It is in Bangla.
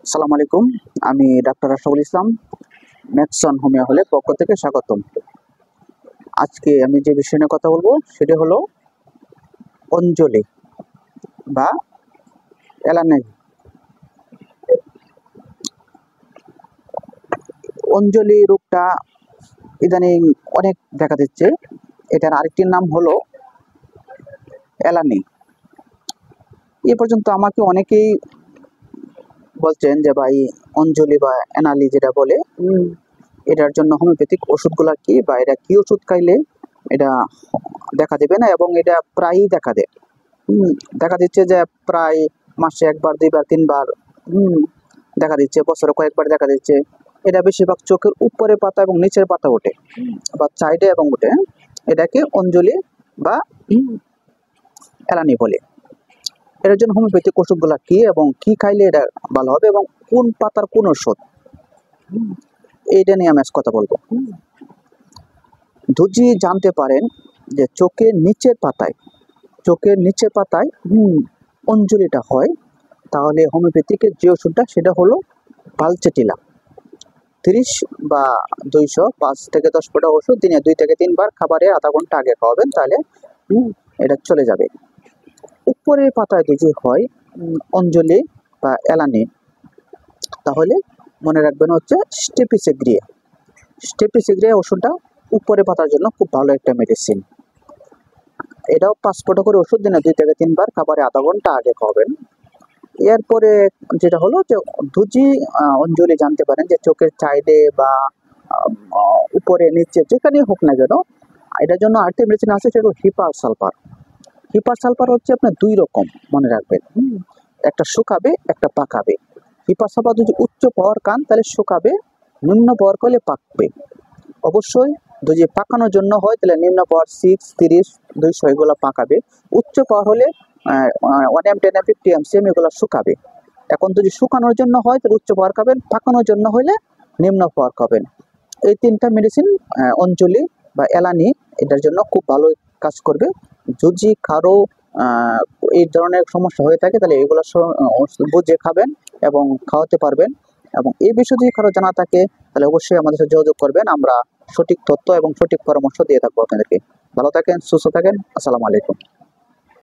আসসালামু আলাইকুম। আমি ডাক্তার রাশাদুল ইসলাম, ম্যাক্সন হোমিও হলের পক্ষ থেকে স্বাগতম। আজকে আমি যে বিষয় নিয়ে কথা বলবো সেটা হলো অঞ্জলি বা অ্যালার্জি। অঞ্জলি রোগটা ইদানিং অনেক দেখা দিচ্ছে। এটার আরেকটি নাম হলো অ্যালার্জি। এ পর্যন্ত আমাকে অনেকেই বলছেন যে ভাই অঞ্জলি বা অ্যানালি যেটা বলে এটার জন্য হোমিওপ্যাথিক ওষুধগুলা কি বা এটা কি ওষুধ খাইলে এটা দেখা দেবে না, এবং এটা প্রায়ই দেখা দেয়। দেখা দিচ্ছে যে প্রায় মাসে একবার, দুইবার, তিনবার দেখা দিচ্ছে, বছরে কয়েকবার দেখা দিচ্ছে। এটা বেশিরভাগ চোখের উপরের পাতা এবং নিচের পাতা ওঠে বা সাইডে এবং ওঠে। এটাকে অঞ্জলি বা অ্যালার্জি বলে। এটার জন্য হোমিওপ্যাথিক ওষুধগুলা কি এবং কি খাইলে এটা ভালো হবে এবং কোন পাতার কোন ওষুধ, এইটা নিয়ে আমি আজ কথা বলবো। যদি জানতে পারেন যে চোখের নিচের পাতায় অঞ্জলিটা হয়, তাহলে হোমিওপ্যাথিকের যে ওষুধটা সেটা হলো ভালসেটিলা। 30 বা 200 5 থেকে 10 ফোঁটা ওষুধ দিনে 2 থেকে 3 বার খাবারের আধা ঘন্টা আগে খাওয়াবেন, তাহলে এটা চলে যাবে। উপরের পাতায় যদি হয় অঞ্জলি বা অ্যালার্জি, তাহলে মনে রাখবেন হচ্ছে স্টেপিসিগ্রিয়া ওষুধটা উপরের পাতার জন্য খুব ভালো একটা মেডিসিন। এটাও 5 ফোঁটা করে ওষুধ দিনে 2 থেকে 3 বার খাবারে আধা ঘন্টা আগে খাওয়াবেন। এরপরে যেটা হলো যে যদি অঞ্জলি জানতে পারেন যে চোখের সাইডে বা উপরে নিচে যেখানে হোক না কেন, এটার জন্য আরেকটি মেডিসিন আছে, সেটা হলো হিপার সালফার হচ্ছে আপনার 2 রকম, মনে রাখবেন। একটা শুকাবে, একটা পাকাবে। হিপার সালফার যদি উচ্চ পাওয়ার খান তাহলে শুকাবে, নিম্ন পাওয়ার করলে পাকবে। অবশ্যই যদি পাকানোর জন্য হয় তাহলে নিম্ন পাওয়ার 6, 30, 200 এগুলো পাকাবে। উচ্চ পাওয়ার হলে 1 M, 10 M, 50 MCM এগুলো শুকাবে। এখন যদি শুকানোর জন্য হয় তাহলে উচ্চ পাওয়ার খাবেন, পাকানোর জন্য হলে নিম্ন পাওয়ার খাবেন। এই 3টা মেডিসিন অঞ্জলি বা অ্যালার্জি এটার জন্য খুব ভালো কাজ করবে। যদি কারো এই ধরনের সমস্যা হয়ে থাকে তাহলে এগুলো বুঝে খাবেন এবং খাওয়াতে পারবেন। এবং এই বিষয়ে যদি কারো জানা থাকে তাহলে অবশ্যই আমাদের সাথে যোগাযোগ করবেন। আমরা সঠিক তথ্য এবং সঠিক পরামর্শ দিয়ে থাকবো আপনাদেরকে। ভালো থাকেন, সুস্থ থাকেন। আসসালামু আলাইকুম।